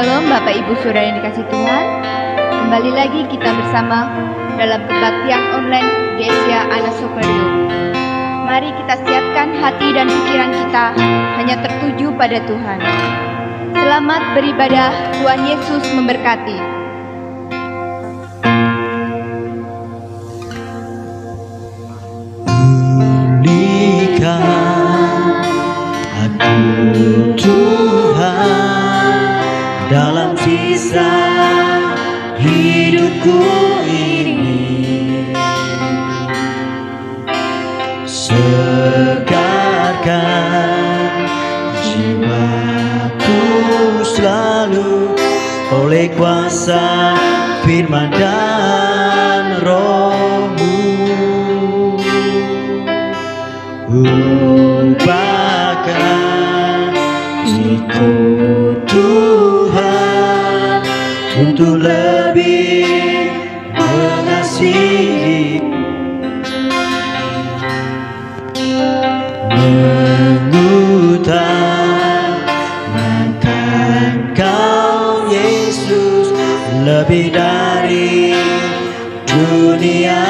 Shalom Bapak Ibu Saudara yang dikasih Tuhan. Kembali lagi kita bersama dalam kebaktian online Gereja Anak Superior. Mari kita siapkan hati dan pikiran kita hanya tertuju pada Tuhan. Selamat beribadah, Tuhan Yesus memberkati. Pulihkan aku Tuhan dalam sisa hidupku ini, segarkan jiwaku selalu oleh kuasa firman dan Roh-Mu. Ubahkan ikut Tuhan untuk lebih mengasihi, mengutamakan Kau Yesus lebih dari dunia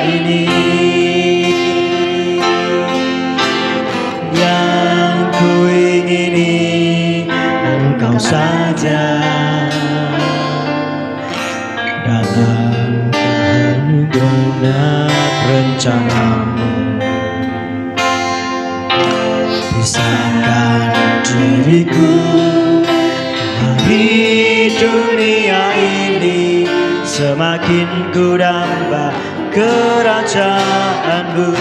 ini. Yang ku ingini Engkau saja dalam kehendak rencana-Mu. Pisahkan diriku dari dunia ini, semakin ku damba kerajaan-Mu.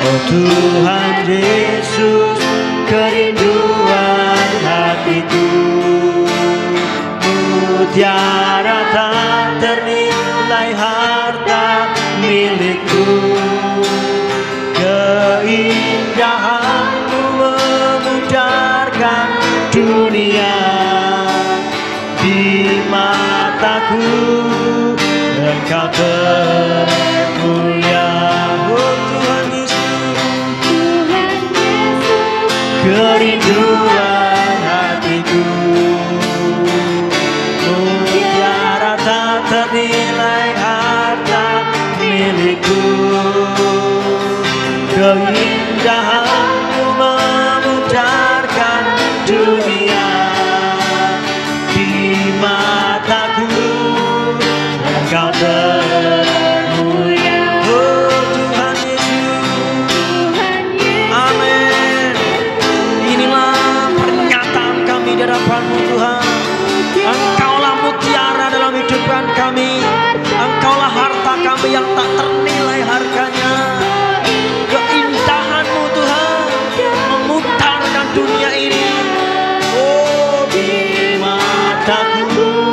Oh Tuhan Yesus, kerinduan hatiku, mutiara tak ternilai harta milikku. Keindahan-Mu memudarkan dunia di mataku. Engkau termulia, oh Tuhan Yesus, kerinduan hatiku, mutiara tak ternilai harta milikku. Keindahan-Mu memudarkan dunia di mataku. Engkau termulia, oh Tuhan Yesus. Amin. Inilah pernyataan kami di hadapan-Mu Tuhan. Engkaulah mutiara dalam hidupan kami. Engkaulah harta kami yang tak ternilai harganya. Keindahan-Mu Tuhan memutarkan dunia ini. Oh di mataku.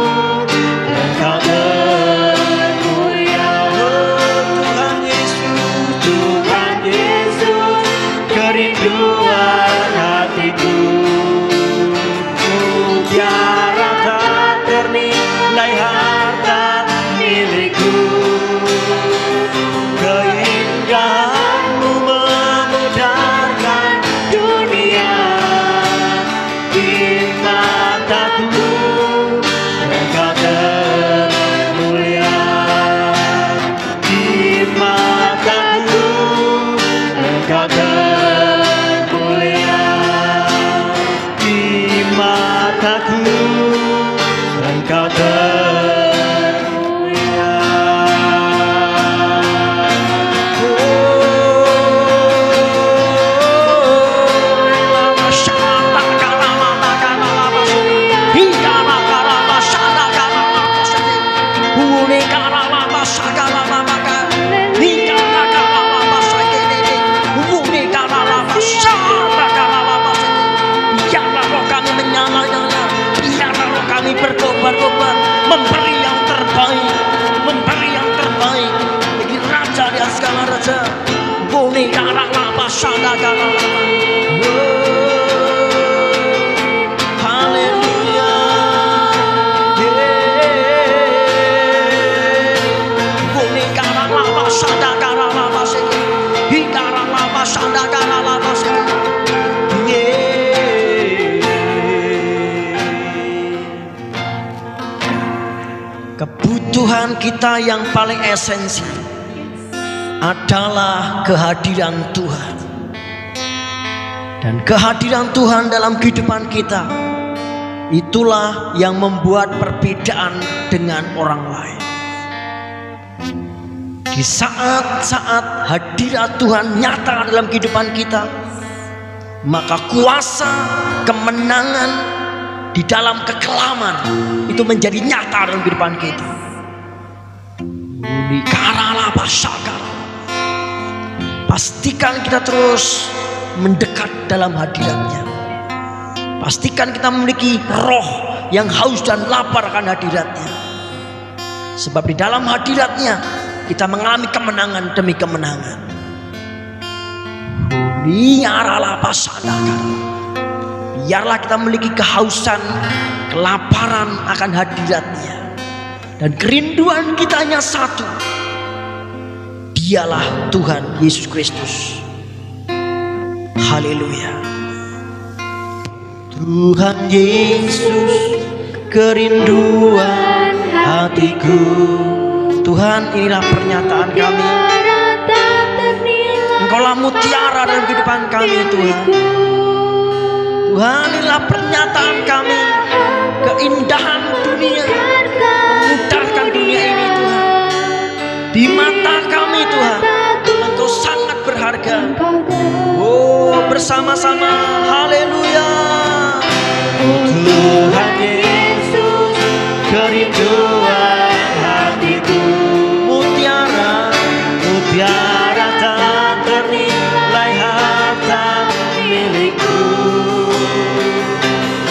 Kebutuhan kita yang paling esensi adalah kehadiran Tuhan. Dan kehadiran Tuhan dalam kehidupan kita, itulah yang membuat perbedaan dengan orang lain. Di saat-saat hadirat Tuhan nyata dalam kehidupan kita, maka kuasa kemenangan di dalam kekelaman itu menjadi nyata dalam kehidupan kita. Pastikan kita terus mendekat dalam hadiratnya. Pastikan kita memiliki roh yang haus dan lapar akan hadiratnya. Sebab di dalam hadiratnya kita mengalami kemenangan demi kemenangan. Biarlah kita memiliki kehausan, kelaparan akan hadiratnya. Dan kerinduan kita hanya satu. Dialah Tuhan Yesus Kristus. Haleluya. Tuhan Yesus, kerinduan hatiku. Tuhan, inilah pernyataan kami. Engkaulah mutiara dalam kehidupan kami, Tuhan. Tuhan, inilah pernyataan kami. Keindahan dunia, memudarkan dunia ini, Tuhan. Di mata kami, Tuhan, Engkau sangat berharga. Oh, bersama-sama, haleluya. Tuhan Yesus, kerinduan hatiku. Mutiara, mutiara tak ternilai harta milikku.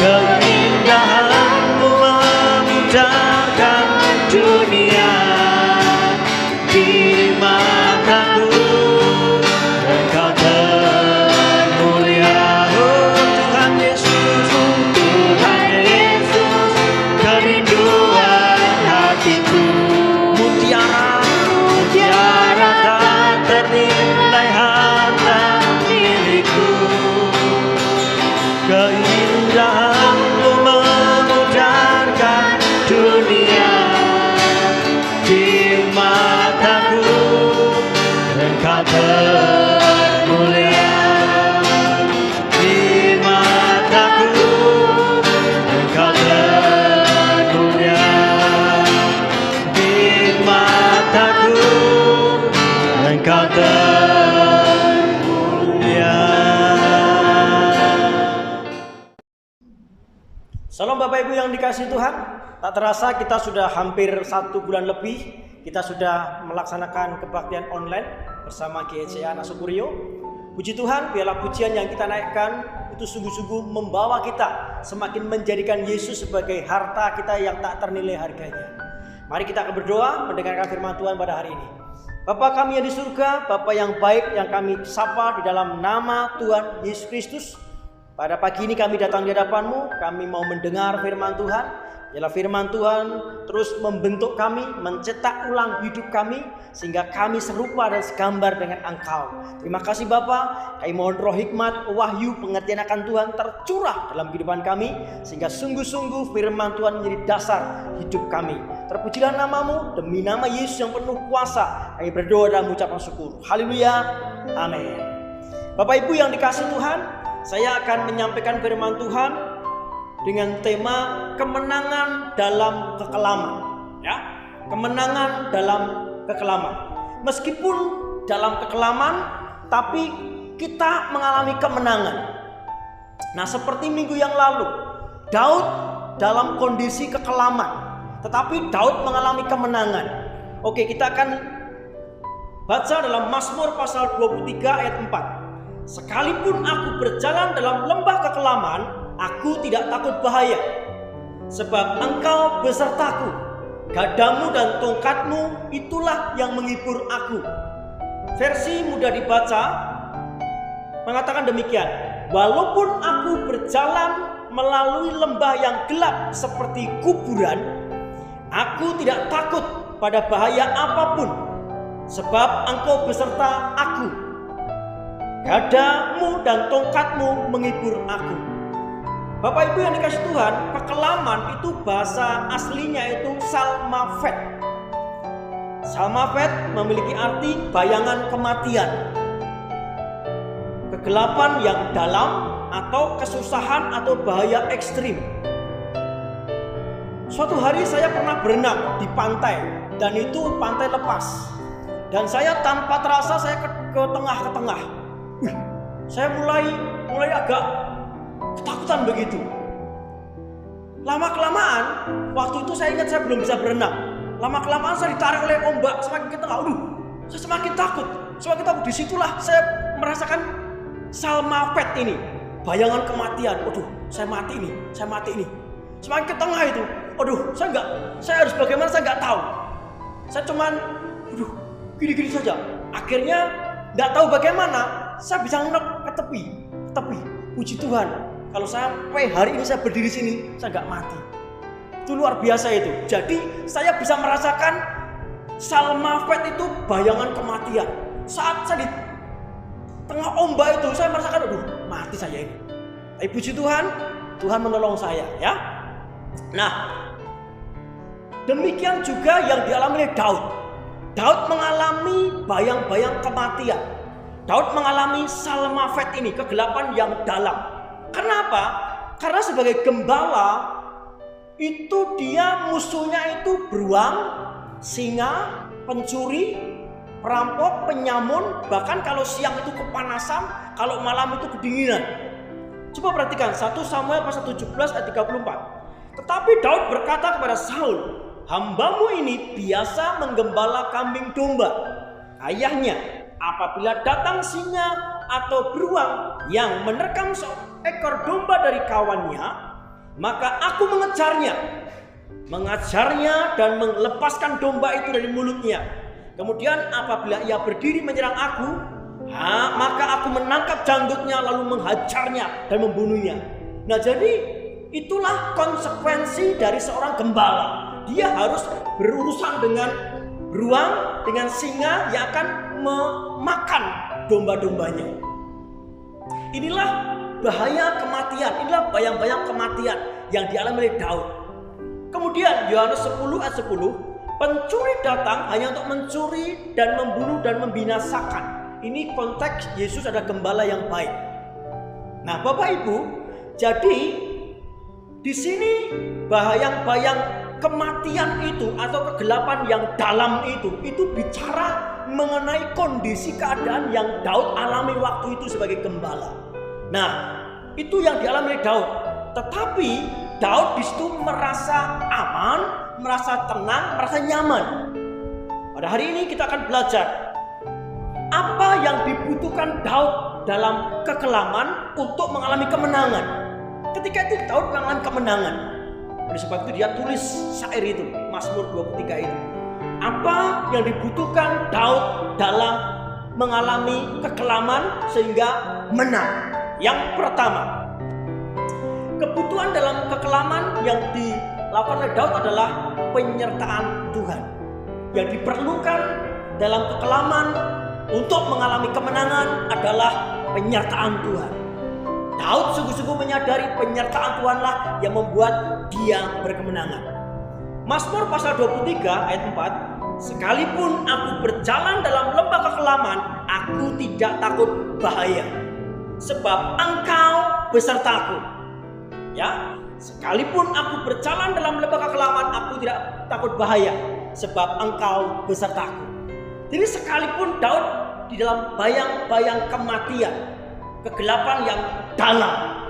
Keindahanmu memudarkan dunia. Di mataku Engkau termulia. Oh Tuhan Yesus, Tuhan Yesus, kerinduan hatiku. Mutiara, mutiara tak ternilai harta milikku. Keindahanmu memudarkan dunia. Di mataku Engkau termulia. Di mataku Engkau termulia. Di mataku Engkau termulia. Salam Bapak Ibu yang dikasihi Tuhan. Tak terasa kita sudah hampir 1 bulan lebih kita sudah melaksanakan kebaktian online bersama GCA Anak Soekaryo. Puji Tuhan, biarlah pujian yang kita naikkan itu sungguh-sungguh membawa kita semakin menjadikan Yesus sebagai harta kita yang tak ternilai harganya. Mari kita akan berdoa mendengarkan firman Tuhan pada hari ini. Bapa kami yang di surga, Bapa yang baik yang kami sapa di dalam nama Tuhan Yesus Kristus. Pada pagi ini kami datang di hadapan-Mu, kami mau mendengar firman Tuhan. Biarlah firman Tuhan terus membentuk kami, mencetak ulang hidup kami, sehingga kami serupa dan segambar dengan Engkau. Terima kasih Bapa, kami mohon roh hikmat, wahyu, pengertian akan Tuhan tercurah dalam kehidupan kami, sehingga sungguh-sungguh firman Tuhan menjadi dasar hidup kami. Terpujilah nama-Mu, demi nama Yesus yang penuh kuasa, kami berdoa dan mengucapkan syukur. Haleluya, amin. Bapak Ibu yang dikasihi Tuhan, saya akan menyampaikan firman Tuhan dengan tema kemenangan dalam kekelaman, ya. Kemenangan dalam kekelaman. Meskipun dalam kekelaman, tapi kita mengalami kemenangan. Nah, seperti minggu yang lalu, Daud dalam kondisi kekelaman, tetapi Daud mengalami kemenangan. Oke, kita akan baca dalam Mazmur pasal 23 ayat 4. Sekalipun aku berjalan dalam lembah kekelaman, aku tidak takut bahaya, sebab Engkau besertaku. Gadamu dan tongkatmu itulah yang menghibur aku. Versi mudah dibaca mengatakan demikian. Walaupun aku berjalan melalui lembah yang gelap seperti kuburan, aku tidak takut pada bahaya apapun, sebab Engkau beserta aku. Gadamu dan tongkatmu menghibur aku. Bapak Ibu yang dikasih Tuhan, kekelaman itu bahasa aslinya itu salmafet. Salmafet memiliki arti bayangan kematian, kegelapan yang dalam, atau kesusahan atau bahaya ekstrim. Suatu hari saya pernah berenang di pantai, dan itu pantai lepas. Dan saya tanpa terasa saya ke tengah. Saya mulai agak ketakutan begitu. Lama-kelamaan, waktu itu saya ingat saya belum bisa berenang. Lama-kelamaan saya ditarik oleh ombak semakin ke tengah. Saya semakin takut. Disitulah saya merasakan salmafet ini, bayangan kematian. Saya mati ini. Semakin ke tengah itu, saya harus bagaimana, saya nggak tahu. Saya cuman, gini-gini saja. Akhirnya nggak tahu bagaimana, saya bisa ngenek ke tepi. Puji Tuhan, kalau sampai hari ini saya berdiri sini, saya nggak mati. Itu luar biasa itu. Jadi saya bisa merasakan salmafet itu bayangan kematian. Saat saya di tengah ombak itu, saya merasakan, mati saya ini. Tapi puji Tuhan, Tuhan menolong saya, ya. Nah, demikian juga yang dialami oleh Daud. Daud mengalami bayang-bayang kematian. Daud mengalami salmafet ini, kegelapan yang dalam. Kenapa? Karena sebagai gembala itu dia musuhnya itu beruang, singa, pencuri, perampok, penyamun, bahkan kalau siang itu kepanasan, kalau malam itu kedinginan. Coba perhatikan 1 Samuel pasal 17 ayat 34. Tetapi Daud berkata kepada Saul, "Hambamu ini biasa menggembala kambing domba. Ayahnya, apabila datang singa atau beruang yang menerkam seekor domba dari kawannya, maka aku mengajarnya dan melepaskan domba itu dari mulutnya. Kemudian apabila ia berdiri menyerang aku, maka aku menangkap janggutnya lalu menghajarnya dan membunuhnya." Nah, jadi itulah konsekuensi dari seorang gembala. Dia harus berurusan dengan beruang, dengan singa yang akan memakan domba-dombanya. Inilah bahaya kematian, inilah bayang-bayang kematian yang dialami oleh Daud. Kemudian Yohanes 10 ayat 10, pencuri datang hanya untuk mencuri dan membunuh dan membinasakan. Ini konteks Yesus adalah gembala yang baik. Nah, Bapak Ibu, jadi di sini bayang-bayang kematian itu atau kegelapan yang dalam itu bicara mengenai kondisi keadaan yang Daud alami waktu itu sebagai gembala. Nah, itu yang dialami oleh Daud. Tetapi Daud di situ merasa aman, merasa tenang, merasa nyaman. Pada hari ini kita akan belajar apa yang dibutuhkan Daud dalam kekelaman untuk mengalami kemenangan. Ketika itu Daud mengalami kemenangan. Oleh sebab itu dia tulis syair itu, Mazmur 23 itu. Apa yang dibutuhkan Daud dalam mengalami kekelaman sehingga menang? Yang pertama, kebutuhan dalam kekelaman yang dilakukan oleh Daud adalah penyertaan Tuhan. Yang diperlukan dalam kekelaman untuk mengalami kemenangan adalah penyertaan Tuhan. Daud sungguh-sungguh menyadari penyertaan Tuhanlah yang membuat dia berkemenangan. Mazmur pasal 23 ayat 4, sekalipun aku berjalan dalam lembah kekelaman, aku tidak takut bahaya, sebab Engkau besertaku. Ya, sekalipun aku berjalan dalam lembah kekelaman, aku tidak takut bahaya, sebab Engkau besertaku. Jadi sekalipun Daud di dalam bayang-bayang kematian, kegelapan yang dalam,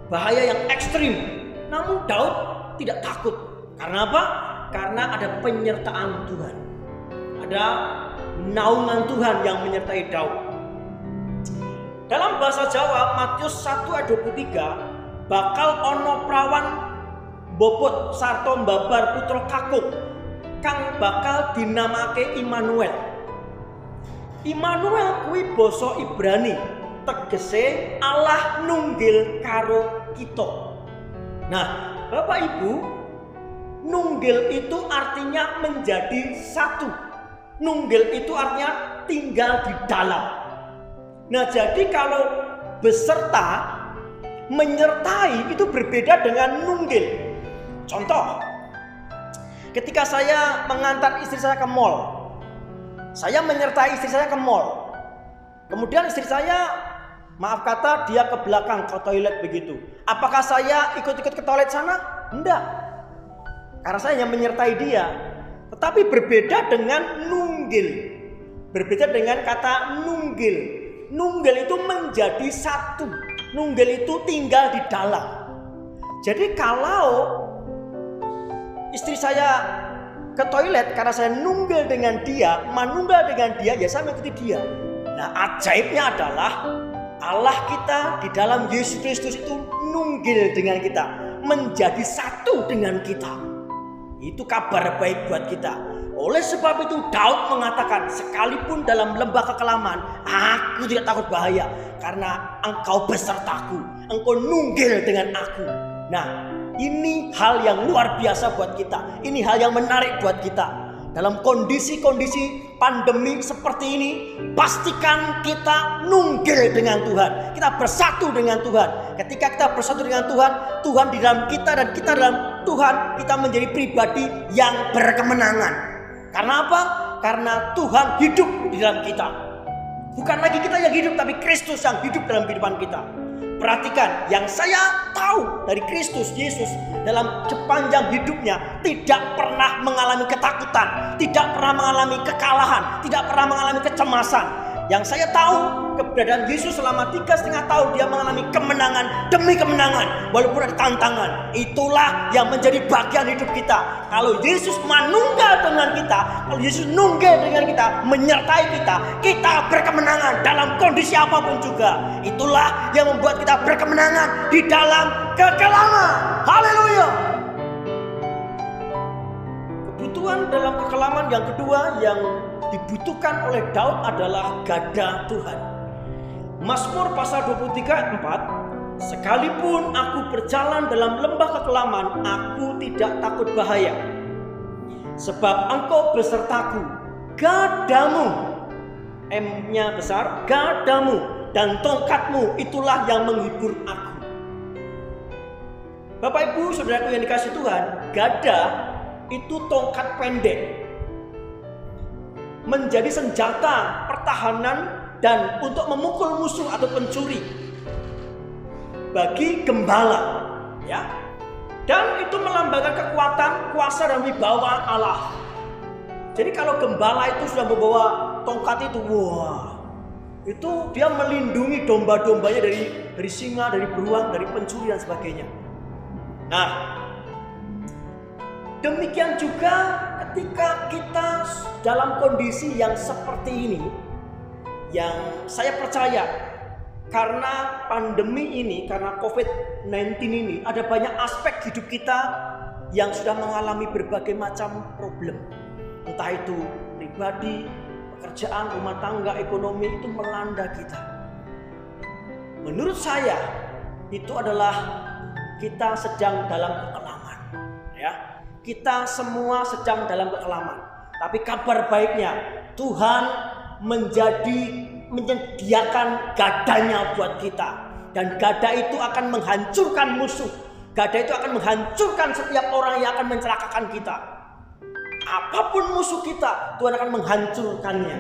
bahaya yang ekstrim, namun Daud tidak takut. Karena apa? Karena ada penyertaan Tuhan, ada naungan Tuhan yang menyertai Daud. Dalam bahasa Jawa, Matius 1 ayat 23, bakal ono prawan bobot sarto mbabar putra kakung kang bakal dinamake Immanuel. Immanuel kuwi basa Ibrani, tegese Allah nunggil karo kita. Nah, Bapak Ibu, nunggil itu artinya menjadi satu. Nunggil itu artinya tinggal di dalam. Nah, jadi kalau beserta Menyertai itu berbeda dengan nunggil. Contoh, ketika saya mengantar istri saya ke mall, saya menyertai istri saya ke mall. Kemudian istri saya, maaf kata, dia ke belakang ke toilet begitu. Apakah saya ikut-ikut ke toilet sana? Enggak. Karena saya hanya menyertai dia. Tetapi berbeda dengan nunggil. Berbeda dengan kata nunggil. Nunggil itu menjadi satu. Nunggil itu tinggal di dalam. Jadi kalau istri saya ke toilet karena saya nunggil dengan dia, manunggal dengan dia, ya saya mengikuti dia. Nah, ajaibnya adalah Allah kita di dalam Yesus Kristus itu nunggil dengan kita, menjadi satu dengan kita. Itu kabar baik buat kita. Oleh sebab itu Daud mengatakan, sekalipun dalam lembah kekelaman, aku tidak takut bahaya, karena engkau besertaku, engkau nunggil dengan aku. Nah, ini hal yang luar biasa buat kita. Ini hal yang menarik buat kita. Dalam kondisi-kondisi pandemi seperti ini, pastikan kita nunggil dengan Tuhan. Kita bersatu dengan Tuhan. Ketika kita bersatu dengan Tuhan, Tuhan di dalam kita dan kita dalam Tuhan, kita menjadi pribadi yang berkemenangan. Karena apa? Karena Tuhan hidup di dalam kita. Bukan lagi kita yang hidup, tapi Kristus yang hidup dalam kehidupan kita. Perhatikan, yang saya tahu dari Kristus Yesus dalam sepanjang hidupnya tidak pernah mengalami ketakutan, tidak pernah mengalami kekalahan, tidak pernah mengalami kecemasan. Yang saya tahu keberadaan Yesus selama 3,5 tahun, dia mengalami kemenangan demi kemenangan walaupun ada tantangan. Itulah yang menjadi bagian hidup kita. Kalau Yesus manunggal dengan kita, kalau Yesus nunggil dengan kita, menyertai kita, kita berkemenangan dalam kondisi apapun juga. Itulah yang membuat kita berkemenangan di dalam kekelaman. Haleluya. Kebutuhan dalam kekelaman yang kedua yang dibutuhkan oleh Daud adalah gada Tuhan. Mazmur pasal 23 ayat 4, sekalipun aku berjalan dalam lembah kekelaman, aku tidak takut bahaya, sebab engkau besertaku, gadamu, M-nya besar, gadamu dan tongkatmu itulah yang menghibur aku. Bapak Ibu saudaraku yang dikasihi Tuhan, gada itu tongkat pendek, menjadi senjata pertahanan dan untuk memukul musuh atau pencuri bagi gembala, ya. Dan itu melambangkan kekuatan, kuasa dan wibawa Allah. Jadi kalau gembala itu sudah membawa tongkat itu, wah, itu dia melindungi domba-dombanya dari singa, dari beruang, dari pencuri dan sebagainya. Nah, demikian juga ketika kita dalam kondisi yang seperti ini, yang saya percaya karena pandemi ini, karena COVID-19 ini, ada banyak aspek hidup kita yang sudah mengalami berbagai macam problem. Entah itu pribadi, pekerjaan, rumah tangga, ekonomi, itu melanda kita. Menurut saya, itu adalah kita sedang dalam kekelaman, ya. Kita semua sedang dalam kekelaman. Tapi kabar baiknya, Tuhan menyediakan gadanya buat kita. Dan gada itu akan menghancurkan musuh. Gada itu akan menghancurkan setiap orang yang akan mencelakakan kita. Apapun musuh kita, Tuhan akan menghancurkannya.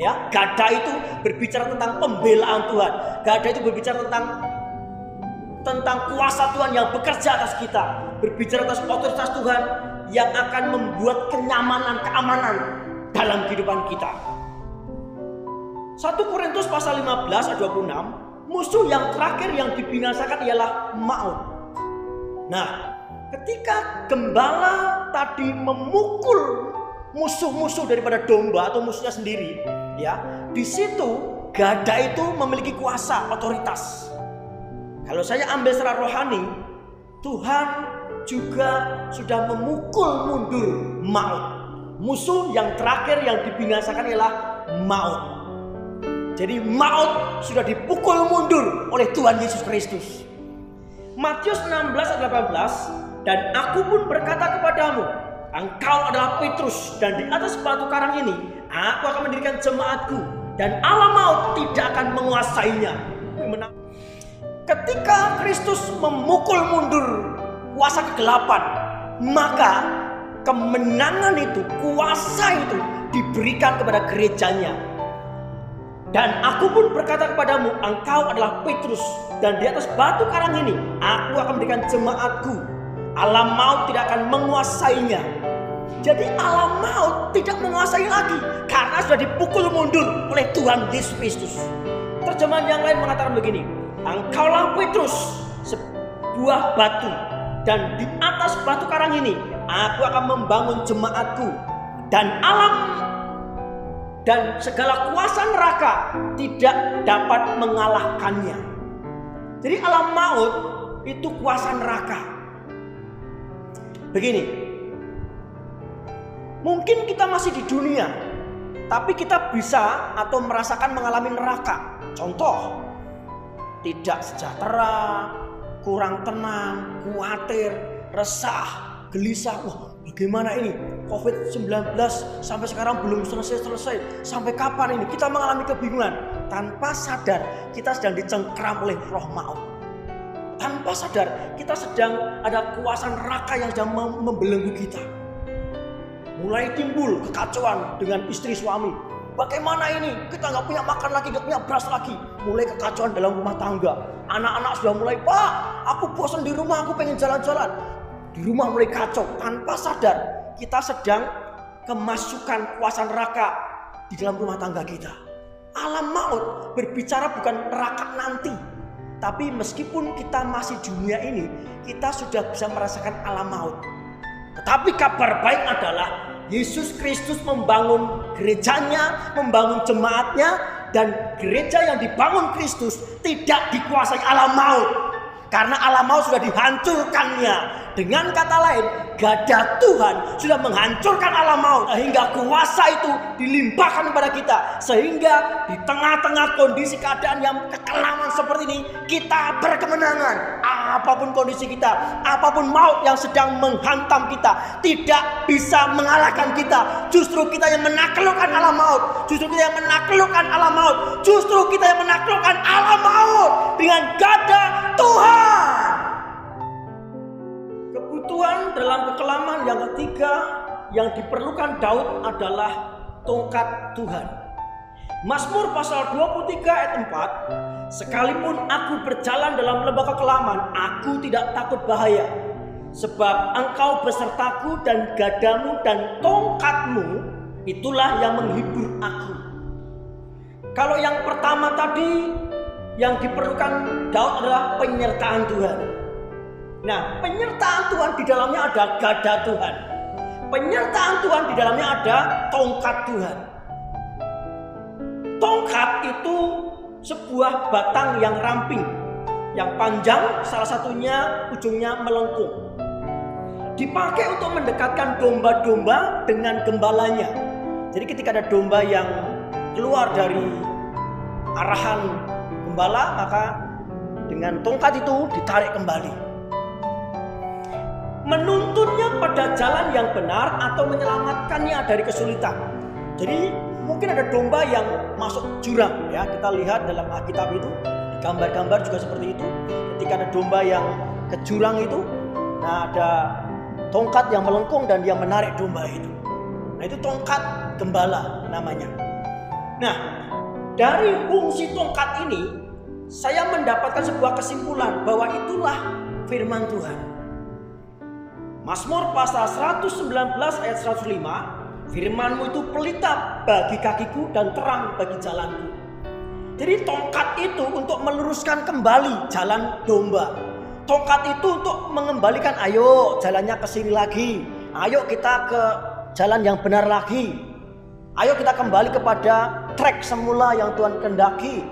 Ya, gada itu berbicara tentang pembelaan Tuhan. Gada itu berbicara tentang kuasa Tuhan yang bekerja atas kita, berbicara atas otoritas Tuhan yang akan membuat kenyamanan, keamanan dalam kehidupan kita. 1 Korintus pasal 15 ayat 26, musuh yang terakhir yang dibinasakan ialah maut. Nah, ketika gembala tadi memukul musuh-musuh daripada domba atau musuhnya sendiri, ya, di situ gada itu memiliki kuasa, otoritas. Kalau saya ambil secara rohani, Tuhan juga sudah memukul mundur maut. Musuh yang terakhir yang dibinasakan ialah maut. Jadi maut sudah dipukul mundur oleh Tuhan Yesus Kristus. Matius 16 ayat 18, dan aku pun berkata kepadamu, engkau adalah Petrus, dan di atas batu karang ini aku akan mendirikan jemaatku, dan Allah maut tidak akan menguasainya. Ketika Kristus memukul mundur kuasa kegelapan, maka kemenangan itu, kuasa itu diberikan kepada gerejanya. Dan aku pun berkata kepadamu, engkau adalah Petrus, dan di atas batu karang ini aku akan memberikan jemaatku. Alam maut tidak akan menguasainya. Jadi alam maut tidak menguasai lagi karena sudah dipukul mundur oleh Tuhan Yesus Kristus. Terjemahan yang lain mengatakan begini, engkaulah Petrus, sebuah batu, dan di atas batu karang ini aku akan membangun jemaatku, dan alam dan segala kuasa neraka tidak dapat mengalahkannya. Jadi alam maut itu kuasa neraka. Begini, mungkin kita masih di dunia, tapi kita bisa atau merasakan mengalami neraka. Contoh, tidak sejahtera, kurang tenang, khawatir, resah, gelisah. Wah, bagaimana ini? COVID-19 sampai sekarang belum selesai. Sampai kapan ini? Kita mengalami kebingungan. Tanpa sadar kita sedang dicengkram oleh roh maut. Tanpa sadar kita sedang ada kuasa neraka yang sedang membelenggu kita. Mulai timbul kekacauan dengan istri suami. Bagaimana ini? Kita nggak punya makan lagi, nggak punya beras lagi. Mulai kekacauan dalam rumah tangga. Anak-anak sudah mulai, Pak, aku bosan di rumah, aku pengen jalan-jalan. Di rumah mulai kacau. Tanpa sadar kita sedang kemasukan kuasa neraka di dalam rumah tangga kita. Alam maut berbicara bukan neraka nanti, tapi meskipun kita masih dunia ini, kita sudah bisa merasakan alam maut. Tetapi kabar baik adalah Yesus Kristus membangun gerejanya, membangun jemaatnya, dan gereja yang dibangun Kristus tidak dikuasai alam maut. Karena alam maut sudah dihancurkannya. Dengan kata lain, gada Tuhan sudah menghancurkan alam maut. Sehingga kuasa itu dilimpahkan kepada kita. Sehingga di tengah-tengah kondisi keadaan yang kekelaman seperti ini, kita berkemenangan. Apapun kondisi kita, apapun maut yang sedang menghantam kita, tidak bisa mengalahkan kita. Justru kita yang menaklukkan alam maut. Justru kita yang menaklukkan alam maut. Justru kita yang menaklukkan alam maut dengan gada Tuhan. Kebutuhan dalam kekelaman yang ketiga yang diperlukan Daud adalah tongkat Tuhan. Mazmur pasal 23 ayat 4, sekalipun aku berjalan dalam lembah kekelaman, aku tidak takut bahaya, sebab engkau besertaku, dan gadamu dan tongkatmu itulah yang menghibur aku. Kalau yang pertama tadi, yang diperlukan Daud adalah penyertaan Tuhan. Nah, penyertaan Tuhan di dalamnya ada gada Tuhan. Penyertaan Tuhan di dalamnya ada tongkat Tuhan. Tongkat itu sebuah batang yang ramping, yang panjang, salah satunya ujungnya melengkung. Dipakai untuk mendekatkan domba-domba dengan gembalanya. Jadi ketika ada domba yang keluar dari arahan gembala, maka dengan tongkat itu ditarik kembali. Menuntunnya pada jalan yang benar atau menyelamatkannya dari kesulitan. Jadi mungkin ada domba yang masuk jurang, ya, kita lihat dalam Alkitab itu, gambar-gambar juga seperti itu. Ketika ada domba yang ke jurang itu, nah ada tongkat yang melengkung dan dia menarik domba itu. Nah itu tongkat gembala namanya. Nah, dari fungsi tongkat ini saya mendapatkan sebuah kesimpulan bahwa itulah firman Tuhan. Mazmur pasal 119 ayat 105, firman-Mu itu pelita bagi kakiku dan terang bagi jalanku. Jadi tongkat itu untuk meluruskan kembali jalan domba. Tongkat itu untuk mengembalikan, ayo jalannya ke sini lagi. Ayo kita ke jalan yang benar lagi. Ayo kita kembali kepada trek semula yang Tuhan kehendaki.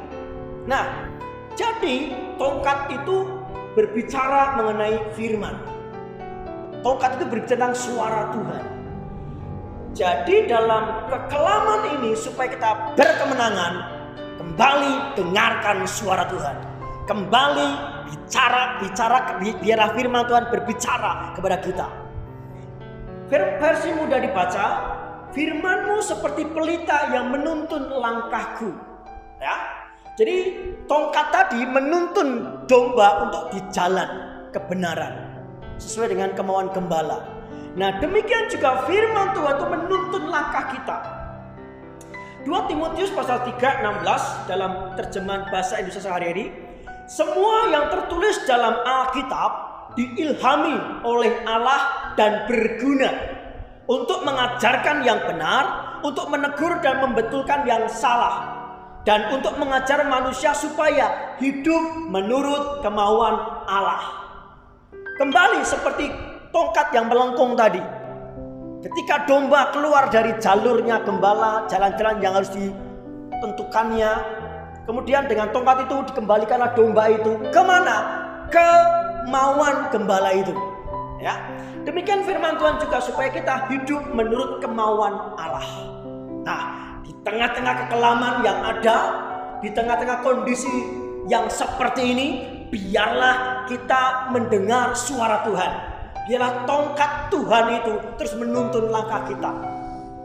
Nah, jadi tongkat itu berbicara mengenai firman. Tongkat itu berbicara tentang suara Tuhan. Jadi dalam kekelaman ini supaya kita berkemenangan, kembali dengarkan suara Tuhan. Kembali bicara, biarlah firman Tuhan berbicara kepada kita. Versi mudah dibaca, firman-Mu seperti pelita yang menuntun langkahku. Ya. Jadi tongkat tadi menuntun domba untuk di jalan kebenaran sesuai dengan kemauan gembala. Nah, demikian juga firman Tuhan itu menuntun langkah kita. 2 Timotius pasal 3:16 dalam terjemahan bahasa Indonesia sehari-hari, semua yang tertulis dalam Alkitab diilhami oleh Allah dan berguna untuk mengajarkan yang benar, untuk menegur dan membetulkan yang salah, dan untuk mengajar manusia supaya hidup menurut kemauan Allah. Kembali seperti tongkat yang melengkung tadi. Ketika domba keluar dari jalurnya gembala, jalan-jalan yang harus ditentukannya, kemudian dengan tongkat itu dikembalikanlah domba itu kemana? Kemauan gembala itu. Ya, demikian firman Tuhan juga supaya kita hidup menurut kemauan Allah. Nah, di tengah-tengah kekelaman yang ada, di tengah-tengah kondisi yang seperti ini, biarlah kita mendengar suara Tuhan. Biarlah tongkat Tuhan itu terus menuntun langkah kita.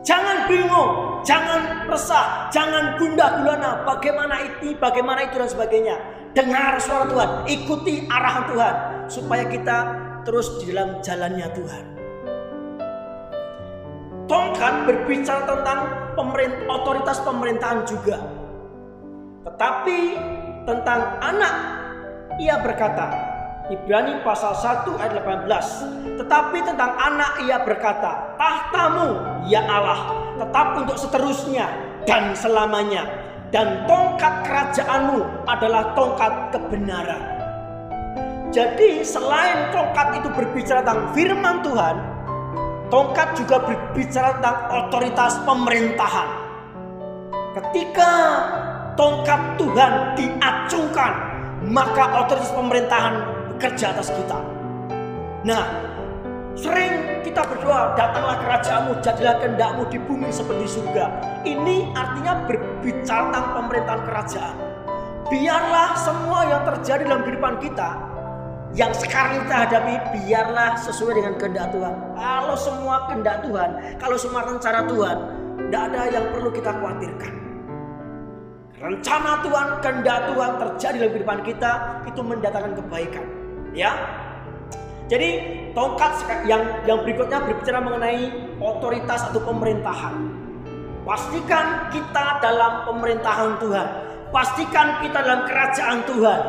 Jangan bingung, jangan resah, jangan gundah gulana. Bagaimana itu dan sebagainya. Dengar suara Tuhan, ikuti arahan Tuhan supaya kita terus di dalam jalannya Tuhan. Tongkat berbicara tentang otoritas pemerintahan juga. Tetapi tentang anak, ia berkata, Ibrani pasal 1 ayat 18. Tetapi tentang anak ia berkata, tahtamu ya Allah tetap untuk seterusnya dan selamanya, dan tongkat kerajaanmu adalah tongkat kebenaran. Jadi selain tongkat itu berbicara tentang firman Tuhan, tongkat juga berbicara tentang otoritas pemerintahan. Ketika tongkat Tuhan diacungkan, maka otoritas pemerintahan bekerja atas kita. Nah, sering kita berdoa, datanglah kerajaanmu, jadilah kehendakmu di bumi seperti surga. Ini artinya berbicara tentang pemerintahan kerajaan. Biarlah semua yang terjadi dalam kehidupan kita, yang sekarang kita hadapi, biarlah sesuai dengan kehendak Tuhan. Kalau semua kehendak Tuhan, kalau semua rencana Tuhan, tidak ada yang perlu kita khawatirkan. Rencana Tuhan, kehendak Tuhan terjadi dalam kehidupan kita, itu mendatangkan kebaikan. Ya, jadi tongkat yang berikutnya berbicara mengenai otoritas atau pemerintahan. Pastikan kita dalam pemerintahan Tuhan. Pastikan kita dalam kerajaan Tuhan.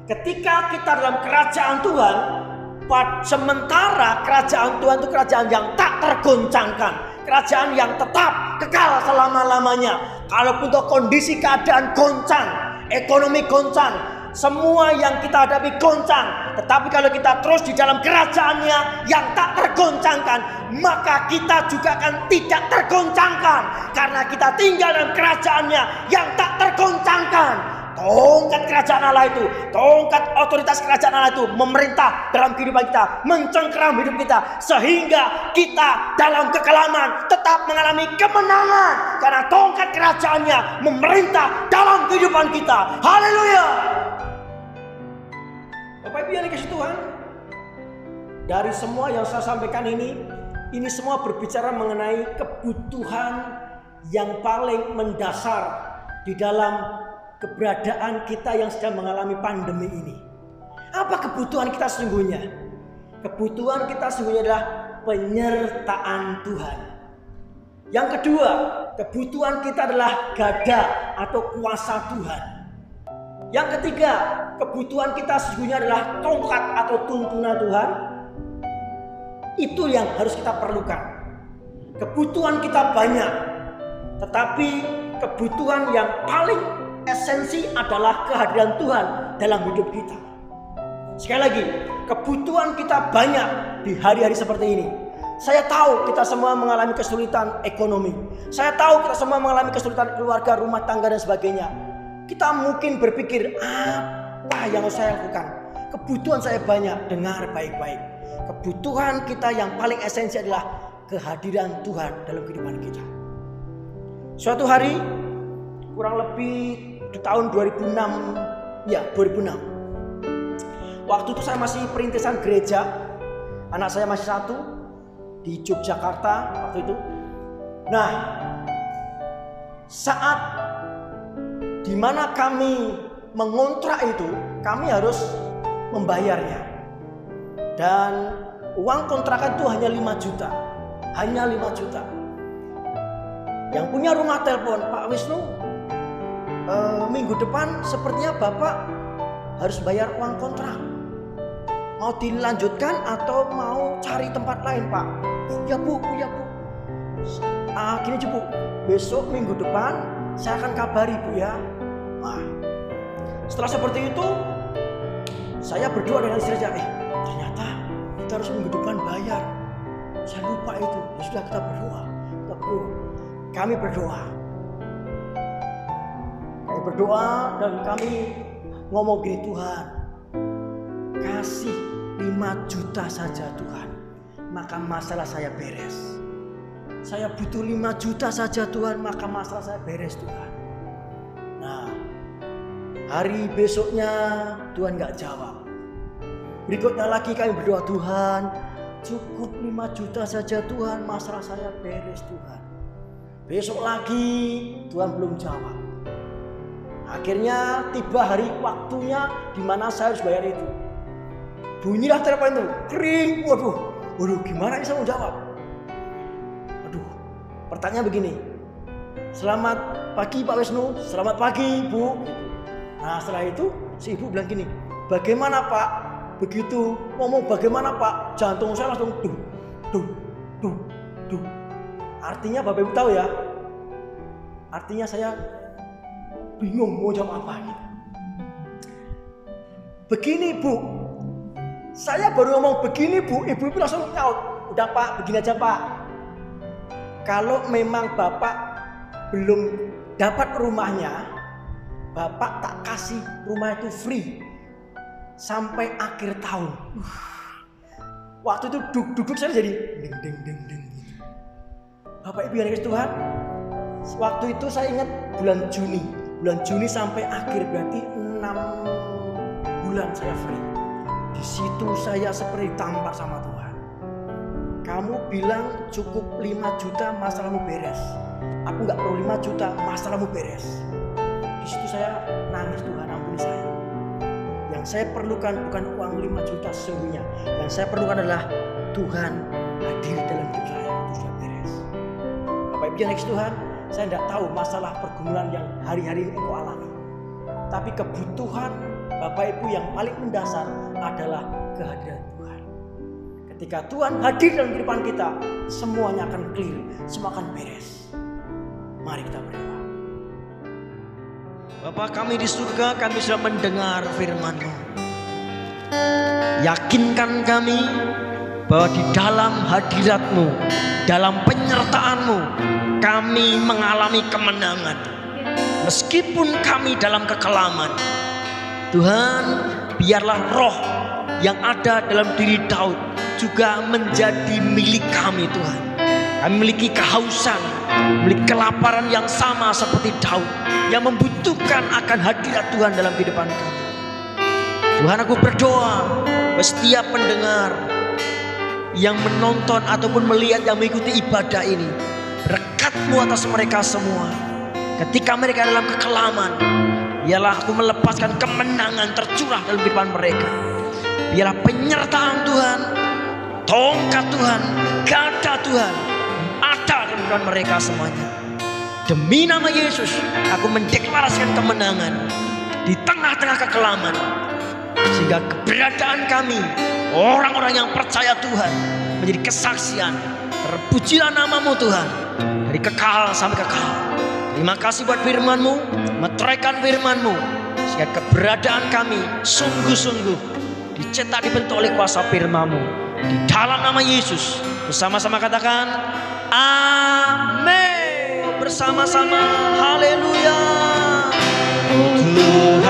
Ketika kita dalam kerajaan Tuhan, sementara kerajaan Tuhan itu kerajaan yang tak tergoncangkan, kerajaan yang tetap kekal selama-lamanya. Kalaupun kondisi keadaan goncang, ekonomi goncang, semua yang kita hadapi goncang, tetapi kalau kita terus di dalam kerajaannya yang tak tergoncangkan, maka kita juga akan tidak tergoncangkan, karena kita tinggal dalam kerajaannya yang tak tergoncangkan. Tongkat kerajaan Allah itu, tongkat otoritas kerajaan Allah itu memerintah dalam kehidupan kita, mencengkeram hidup kita, sehingga kita dalam kekelaman tetap mengalami kemenangan, karena tongkat kerajaannya memerintah dalam kehidupan kita. Haleluya. Bapak Ibu yang dikasihi Tuhan, dari semua yang saya sampaikan ini semua berbicara mengenai kebutuhan yang paling mendasar di dalam keberadaan kita yang sedang mengalami pandemi ini. Apa kebutuhan kita sesungguhnya? Kebutuhan kita sesungguhnya adalah penyertaan Tuhan. Yang kedua, kebutuhan kita adalah gada atau kuasa Tuhan. Yang ketiga, kebutuhan kita sesungguhnya adalah tongkat atau tuntunan Tuhan. Itu yang harus kita perlukan. Kebutuhan kita banyak, tetapi kebutuhan yang paling esensi adalah kehadiran Tuhan dalam hidup kita. Sekali lagi, kebutuhan kita banyak di hari-hari seperti ini. Saya tahu kita semua mengalami kesulitan ekonomi. Saya tahu kita semua mengalami kesulitan keluarga, rumah tangga dan sebagainya. Kita mungkin berpikir, apa yang harus saya lakukan? Kebutuhan saya banyak. Dengar baik-baik. Kebutuhan kita yang paling esensi adalah kehadiran Tuhan dalam kehidupan kita. Suatu hari, kurang lebih di tahun 2006. Waktu itu saya masih perintisan gereja. Anak saya masih satu di Yogyakarta waktu itu. Nah, saat di mana kami mengontrak itu, kami harus membayarnya. Dan uang kontrakan itu hanya 5 juta. Hanya 5 juta. Yang punya rumah telepon, Pak Wisnu, minggu depan sepertinya Bapak harus bayar uang kontrak. Mau dilanjutkan atau mau cari tempat lain, Pak? Ya Bu, ya Bu. Gini aja Bu, besok minggu depan saya akan kabari Bu ya. Nah, setelah seperti itu saya berdoa dengan istri saya, ternyata kita harus minggu depan bayar. Saya lupa itu. Ya sudah, kita berdoa. Kami berdoa dan kami ngomong gini, Tuhan, kasih 5 juta saja Tuhan, maka masalah saya beres. Saya butuh 5 juta saja Tuhan, maka masalah saya beres Tuhan. Nah, hari besoknya Tuhan gak jawab. Berikutnya lagi kami berdoa, Tuhan cukup 5 juta saja Tuhan, masalah saya beres Tuhan. Besok lagi Tuhan belum jawab. Akhirnya tiba hari waktunya di mana saya harus bayar itu. Bunyilah telepon itu, kering. Waduh, gimana ini saya mau jawab? Aduh, pertanyaan begini. Selamat pagi Pak Wisnu, selamat pagi Bu. Nah setelah itu si ibu bilang gini, bagaimana Pak? Begitu ngomong bagaimana Pak, jantung saya langsung duh. Artinya Bapak Ibu tahu ya, artinya saya bingung mau jawab apa gitu. Begini Bu, saya baru ngomong begini Bu, ibu langsung nyaut, udah Pak, begini aja Pak. Kalau memang Bapak belum dapat rumahnya, Bapak tak kasih rumah itu free sampai akhir tahun. Waktu itu duduk saya jadi ding. Bapak Ibu yang dikasih Tuhan, waktu itu saya ingat bulan Juni sampai akhir, berarti 6 bulan saya free. Di situ saya seperti tampar sama Tuhan. Kamu bilang cukup 5 juta masalahmu beres. Aku nggak perlu 5 juta, masalahmu beres. Di situ saya nangis, Tuhan ampuni saya. Yang saya perlukan bukan uang 5 juta sesungguhnya. Yang saya perlukan adalah Tuhan hadir dalam hidup saya. Itu sudah beres. Bapak Ibu yang dikasihi Tuhan, saya tidak tahu masalah pergumulan yang hari-hari ini engkau alami. Tapi kebutuhan Bapak Ibu yang paling mendasar adalah kehadiran Tuhan. Ketika Tuhan hadir dalam kehidupan kita, semuanya akan clear, semua akan beres. Mari kita berdoa. Bapa kami di surga, kami sudah mendengar firman-Mu. Yakinkan kami bahwa di dalam hadirat-Mu, dalam penyertaan-Mu, kami mengalami kemenangan. Meskipun kami dalam kekelaman, Tuhan, biarlah roh yang ada dalam diri Daud juga menjadi milik kami Tuhan. Kami memiliki kehausan, memiliki kelaparan yang sama seperti Daud, yang membutuhkan akan hadirat Tuhan dalam kehidupan kami. Tuhan, aku berdoa setiap pendengar yang menonton ataupun melihat yang mengikuti ibadah ini, berkat-Mu atas mereka semua. Ketika mereka dalam kekelaman, biarlah aku melepaskan kemenangan tercurah dalam kehidupan mereka. Biarlah penyertaan Tuhan, tongkat Tuhan, gada Tuhan ada dalam kehidupan mereka semuanya. Demi nama Yesus, aku mendeklarasikan kemenangan di tengah-tengah kekelaman, sehingga keberadaan kami, orang-orang yang percaya Tuhan, menjadi kesaksian. Terpujilah nama-Mu Tuhan, dari kekal sampai kekal. Terima kasih buat firman-Mu, meteraikan firman-Mu, sehingga keberadaan kami sungguh-sungguh dicetak, dibentuk oleh kuasa firman-Mu. Di dalam nama Yesus, bersama-sama katakan amin. Bersama-sama haleluya. Tuhan